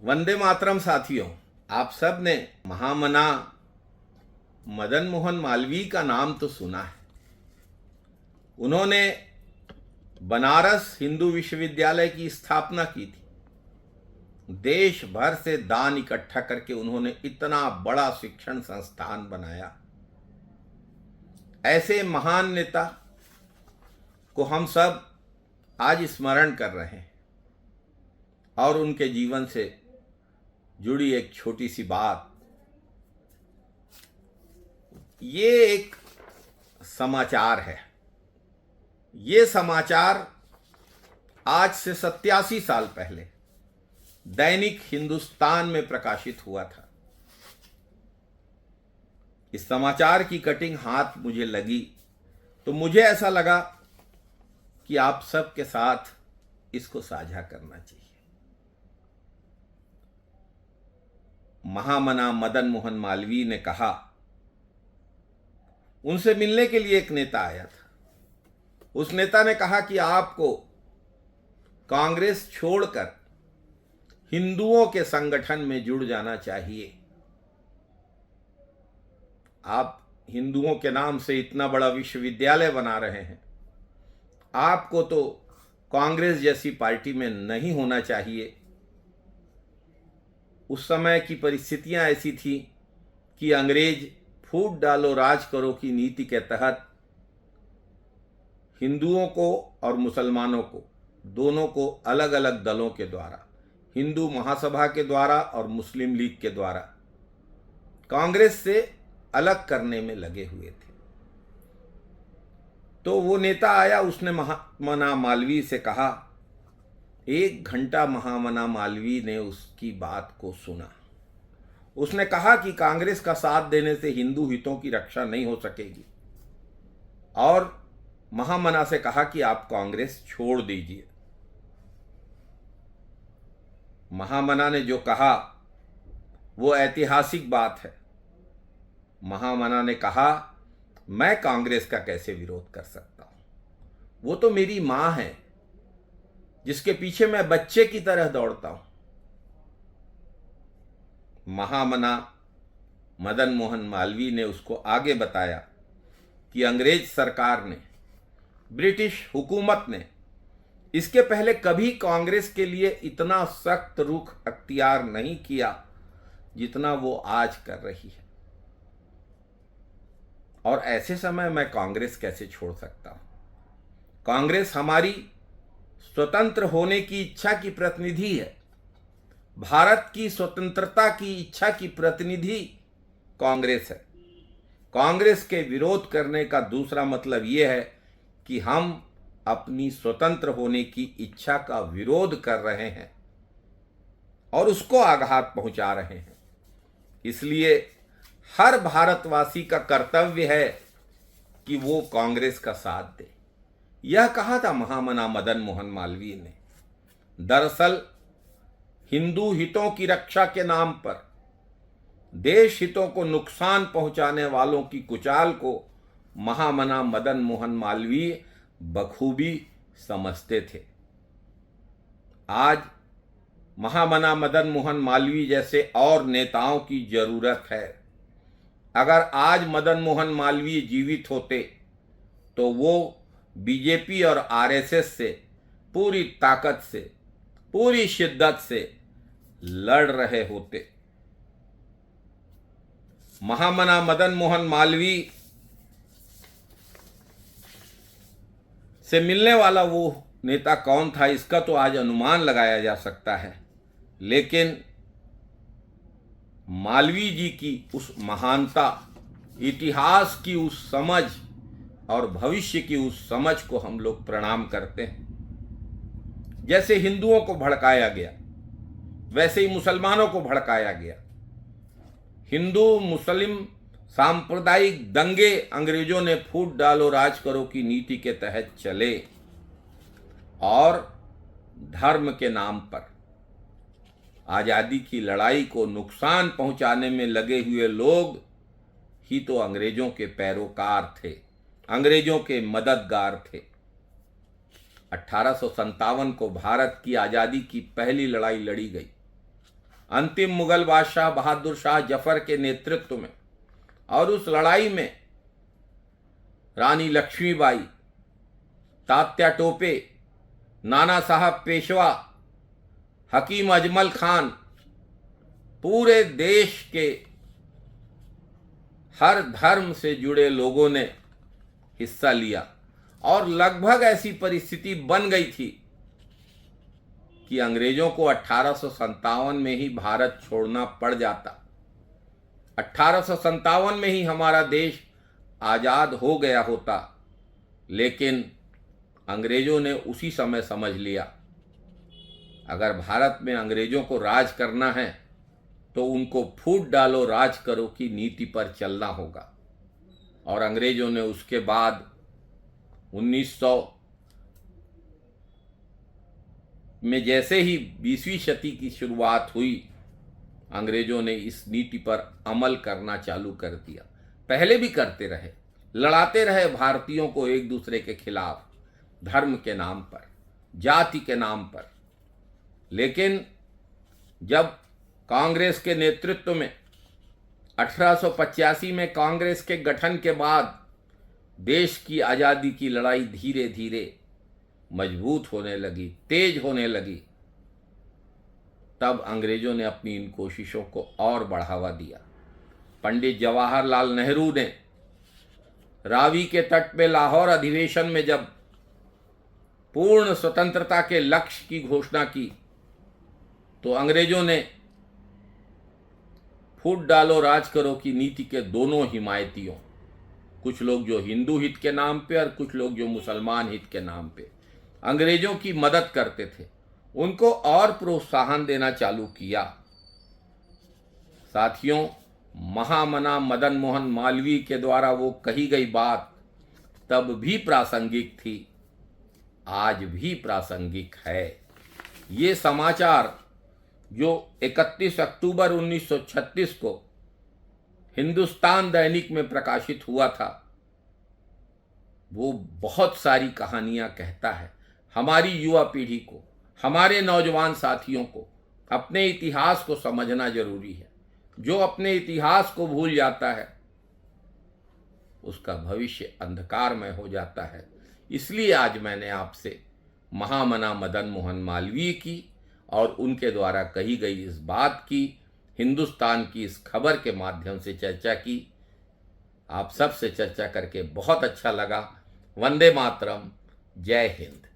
वंदे मातरम साथियों, आप सब ने महामना मदन मोहन मालवीय का नाम तो सुना है। उन्होंने बनारस हिंदू विश्वविद्यालय की स्थापना की थी। देश भर से दान इकट्ठा करके उन्होंने इतना बड़ा शिक्षण संस्थान बनाया। ऐसे महान नेता को हम सब आज स्मरण कर रहे हैं और उनके जीवन से जुड़ी एक छोटी सी बात। ये एक समाचार है। ये समाचार आज से 87 साल पहले दैनिक हिंदुस्तान में प्रकाशित हुआ था। इस समाचार की कटिंग हाथ मुझे लगी तो मुझे ऐसा लगा कि आप सबके साथ इसको साझा करना चाहिए। महामना मदन मोहन मालवीय ने कहा, उनसे मिलने के लिए एक नेता आया था। उस नेता ने कहा कि आपको कांग्रेस छोड़कर हिंदुओं के संगठन में जुड़ जाना चाहिए। आप हिंदुओं के नाम से इतना बड़ा विश्वविद्यालय बना रहे हैं, आपको तो कांग्रेस जैसी पार्टी में नहीं होना चाहिए। उस समय की परिस्थितियां ऐसी थी कि अंग्रेज फूट डालो राज करो की नीति के तहत हिंदुओं को और मुसलमानों को दोनों को अलग अलग दलों के द्वारा, हिंदू महासभा के द्वारा और मुस्लिम लीग के द्वारा कांग्रेस से अलग करने में लगे हुए थे। तो वो नेता आया, उसने महामना मालवीय से कहा। 1 घंटा महामना मालवीय ने उसकी बात को सुना। उसने कहा कि कांग्रेस का साथ देने से हिंदू हितों की रक्षा नहीं हो सकेगी और महामना से कहा कि आप कांग्रेस छोड़ दीजिए। महामना ने जो कहा वो ऐतिहासिक बात है। महामना ने कहा, मैं कांग्रेस का कैसे विरोध कर सकता हूं? वो तो मेरी मां है जिसके पीछे मैं बच्चे की तरह दौड़ता हूं। महामना मदन मोहन मालवीय ने उसको आगे बताया कि अंग्रेज सरकार ने, ब्रिटिश हुकूमत ने इसके पहले कभी कांग्रेस के लिए इतना सख्त रुख अख्तियार नहीं किया जितना वो आज कर रही है, और ऐसे समय मैं कांग्रेस कैसे छोड़ सकता हूं? कांग्रेस हमारी स्वतंत्र होने की इच्छा की प्रतिनिधि है। भारत की स्वतंत्रता की इच्छा की प्रतिनिधि कांग्रेस है। कांग्रेस के विरोध करने का दूसरा मतलब यह है कि हम अपनी स्वतंत्र होने की इच्छा का विरोध कर रहे हैं और उसको आघात पहुंचा रहे हैं। इसलिए हर भारतवासी का कर्तव्य है कि वो कांग्रेस का साथ दे। यह कहा था महामना मदन मोहन मालवीय ने। दरअसल हिंदू हितों की रक्षा के नाम पर देश हितों को नुकसान पहुंचाने वालों की कुचाल को महामना मदन मोहन मालवीय बखूबी समझते थे। आज महामना मदन मोहन मालवीय जैसे और नेताओं की जरूरत है। अगर आज मदन मोहन मालवीय जीवित होते तो वो बीजेपी और आरएसएस से पूरी ताकत से, पूरी शिद्दत से लड़ रहे होते। महामना मदन मोहन मालवीय से मिलने वाला वो नेता कौन था, इसका तो आज अनुमान लगाया जा सकता है, लेकिन मालवीय जी की उस महानता, इतिहास की उस समझ और भविष्य की उस समझ को हम लोग प्रणाम करते हैं। जैसे हिंदुओं को भड़काया गया वैसे ही मुसलमानों को भड़काया गया। हिंदू मुस्लिम सांप्रदायिक दंगे अंग्रेजों ने फूट डालो राज करो की नीति के तहत चले और धर्म के नाम पर आजादी की लड़ाई को नुकसान पहुंचाने में लगे हुए लोग ही तो अंग्रेजों के पैरोकार थे, अंग्रेजों के मददगार थे। 1857 को भारत की आजादी की पहली लड़ाई लड़ी गई। अंतिम मुगल बादशाह बहादुर शाह जफर के नेतृत्व में, और उस लड़ाई में रानी लक्ष्मीबाई, तात्या टोपे, नाना साहब पेशवा, हकीम अजमल खान, पूरे देश के हर धर्म से जुड़े लोगों ने हिस्सा लिया और लगभग ऐसी परिस्थिति बन गई थी कि अंग्रेजों को 1857 में ही भारत छोड़ना पड़ जाता। 1857 में ही हमारा देश आज़ाद हो गया होता, लेकिन अंग्रेजों ने उसी समय समझ लिया अगर भारत में अंग्रेजों को राज करना है तो उनको फूट डालो राज करो की नीति पर चलना होगा। और अंग्रेजों ने उसके बाद 1900 में जैसे ही 20वीं शती की शुरुआत हुई, अंग्रेजों ने इस नीति पर अमल करना चालू कर दिया। पहले भी करते रहे, लड़ाते रहे भारतीयों को एक दूसरे के खिलाफ, धर्म के नाम पर, जाति के नाम पर। लेकिन जब कांग्रेस के नेतृत्व में 1885 में कांग्रेस के गठन के बाद देश की आज़ादी की लड़ाई धीरे धीरे मजबूत होने लगी, तेज होने लगी, तब अंग्रेजों ने अपनी इन कोशिशों को और बढ़ावा दिया। पंडित जवाहरलाल नेहरू ने रावी के तट पे लाहौर अधिवेशन में जब पूर्ण स्वतंत्रता के लक्ष्य की घोषणा की तो अंग्रेजों ने फूट डालो राज करो की नीति के दोनों हिमायतियों, कुछ लोग जो हिंदू हित के नाम पे और कुछ लोग जो मुसलमान हित के नाम पे अंग्रेजों की मदद करते थे, उनको और प्रोत्साहन देना चालू किया। साथियों, महामना मदन मोहन मालवीय के द्वारा वो कही गई बात तब भी प्रासंगिक थी, आज भी प्रासंगिक है। ये समाचार जो 31 अक्टूबर 1936 को हिंदुस्तान दैनिक में प्रकाशित हुआ था, वो बहुत सारी कहानियां कहता है। हमारी युवा पीढ़ी को, हमारे नौजवान साथियों को अपने इतिहास को समझना जरूरी है। जो अपने इतिहास को भूल जाता है उसका भविष्य अंधकारमय हो जाता है। इसलिए आज मैंने आपसे महामना मदन मोहन मालवीय की और उनके द्वारा कही गई इस बात की, हिंदुस्तान की इस खबर के माध्यम से चर्चा की। आप सबसे चर्चा करके बहुत अच्छा लगा। वंदे मातरम, जय हिंद।